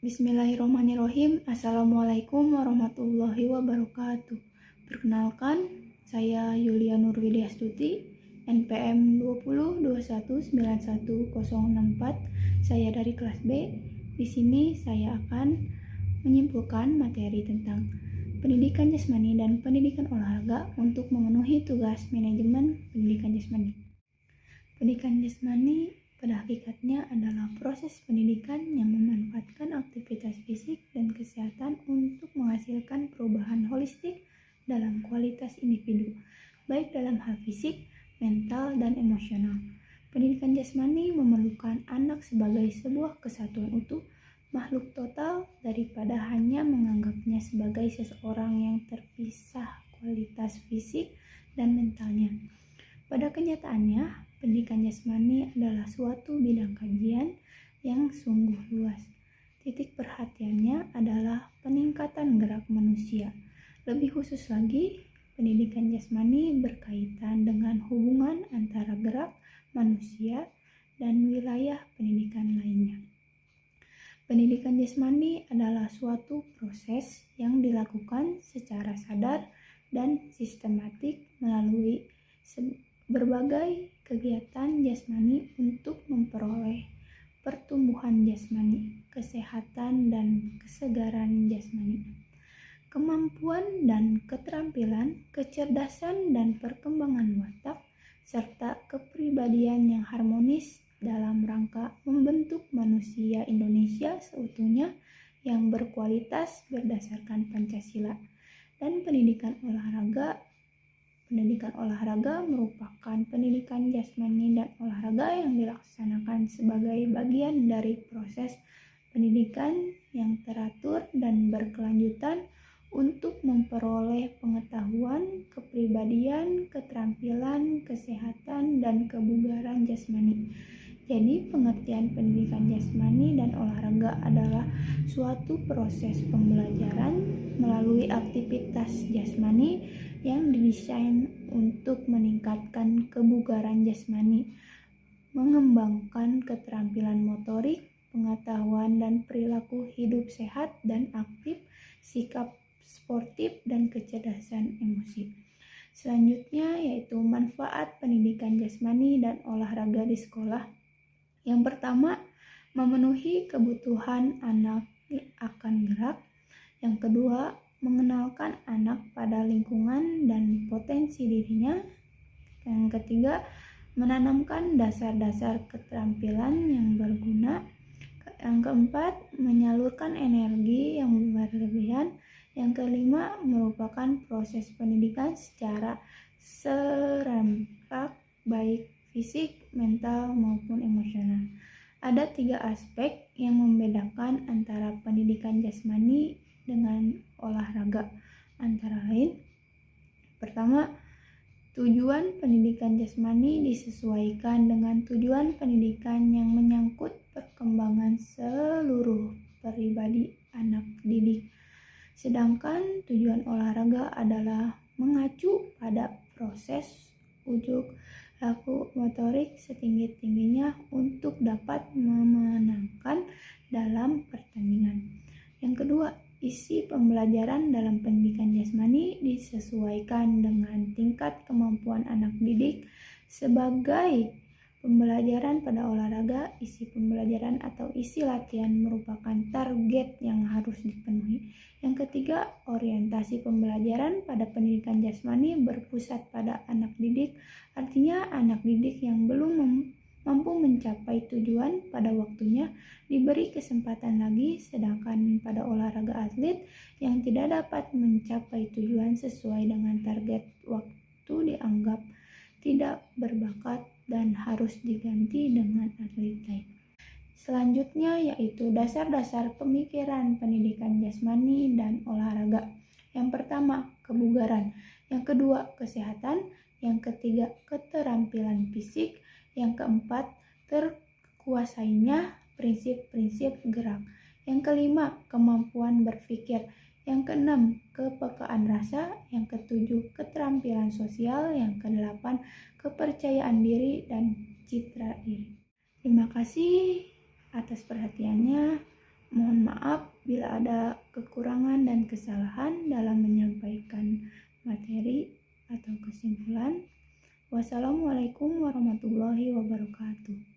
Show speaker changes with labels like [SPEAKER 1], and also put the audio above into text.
[SPEAKER 1] Bismillahirrahmanirrahim. Assalamualaikum warahmatullahi wabarakatuh. Perkenalkan, saya Yulia Nurwidi Astuti, NPM 2021911064. Saya dari kelas B. Di sini saya akan menyimpulkan materi tentang pendidikan jasmani dan pendidikan olahraga untuk memenuhi tugas manajemen pendidikan jasmani. Pendidikan jasmani pada hakikatnya adalah proses pendidikan yang memanfaatkan aktivitas fisik dan kesehatan untuk menghasilkan perubahan holistik dalam kualitas individu, baik dalam hal fisik, mental, dan emosional. Pendidikan jasmani memerlukan anak sebagai sebuah kesatuan utuh, makhluk total, daripada hanya menganggapnya sebagai seseorang yang terpisah kualitas fisik dan mentalnya. Pada kenyataannya, pendidikan jasmani adalah suatu bidang kajian yang sungguh luas. Titik perhatiannya adalah peningkatan gerak manusia. Lebih khusus lagi, pendidikan jasmani berkaitan dengan hubungan antara gerak manusia dan wilayah pendidikan lainnya. Pendidikan jasmani adalah suatu proses yang dilakukan secara sadar dan sistematik melalui berbagai kegiatan jasmani untuk memperoleh pertumbuhan jasmani, kesehatan dan kesegaran jasmani, kemampuan dan keterampilan, kecerdasan dan perkembangan watak, serta kepribadian yang harmonis dalam rangka membentuk manusia Indonesia seutuhnya yang berkualitas berdasarkan Pancasila. Dan pendidikan olahraga merupakan pendidikan jasmani dan olahraga yang dilaksanakan sebagai bagian dari proses pendidikan yang teratur dan berkelanjutan untuk memperoleh pengetahuan, kepribadian, keterampilan, kesehatan, dan kebugaran jasmani. Jadi, pengertian pendidikan jasmani dan olahraga adalah suatu proses pembelajaran melalui aktivitas jasmani yang didesain untuk meningkatkan kebugaran jasmani, mengembangkan keterampilan motorik, pengetahuan dan perilaku hidup sehat dan aktif, sikap sportif, dan kecerdasan emosi. Selanjutnya yaitu manfaat pendidikan jasmani dan olahraga di sekolah. Yang pertama, memenuhi kebutuhan anak akan gerak. Yang kedua, mengenalkan anak pada lingkungan dan potensi dirinya. Yang ketiga, menanamkan dasar-dasar keterampilan yang berguna. Yang keempat, menyalurkan energi yang berlebihan. Yang kelima, merupakan proses pendidikan secara serempak, baik fisik, mental, maupun emosional. Ada 3 aspek yang membedakan antara pendidikan jasmani dengan olahraga, antara lain: pertama, tujuan pendidikan jasmani disesuaikan dengan tujuan pendidikan yang menyangkut perkembangan seluruh pribadi anak didik, sedangkan tujuan olahraga adalah mengacu pada proses ujuk laku motorik setinggi-tingginya untuk dapat memenangkan dalam pertandingan. Yang kedua, isi pembelajaran dalam pendidikan jasmani disesuaikan dengan tingkat kemampuan anak didik. Sebagai pembelajaran pada olahraga, isi pembelajaran atau isi latihan merupakan target yang harus dipenuhi. Yang ketiga, orientasi pembelajaran pada pendidikan jasmani berpusat pada anak didik, artinya anak didik yang belum mampu mencapai tujuan pada waktunya diberi kesempatan lagi, sedangkan pada olahraga atlet yang tidak dapat mencapai tujuan sesuai dengan target waktu dianggap tidak berbakat dan harus diganti dengan atlet lain. Selanjutnya yaitu dasar-dasar pemikiran pendidikan jasmani dan olahraga. Yang pertama, kebugaran. Yang kedua, kesehatan. Yang ketiga, keterampilan fisik. Yang keempat, terkuasainya prinsip-prinsip gerak. Yang kelima, kemampuan berpikir. Yang keenam, kepekaan rasa. Yang ketujuh, keterampilan sosial. Yang kedelapan, kepercayaan diri dan citra diri. Terima kasih atas perhatiannya. Mohon maaf maaf bila ada kekurangan dan kesalahan dalam menyampaikan materi atau kesimpulan. Wassalamualaikum warahmatullahi wabarakatuh.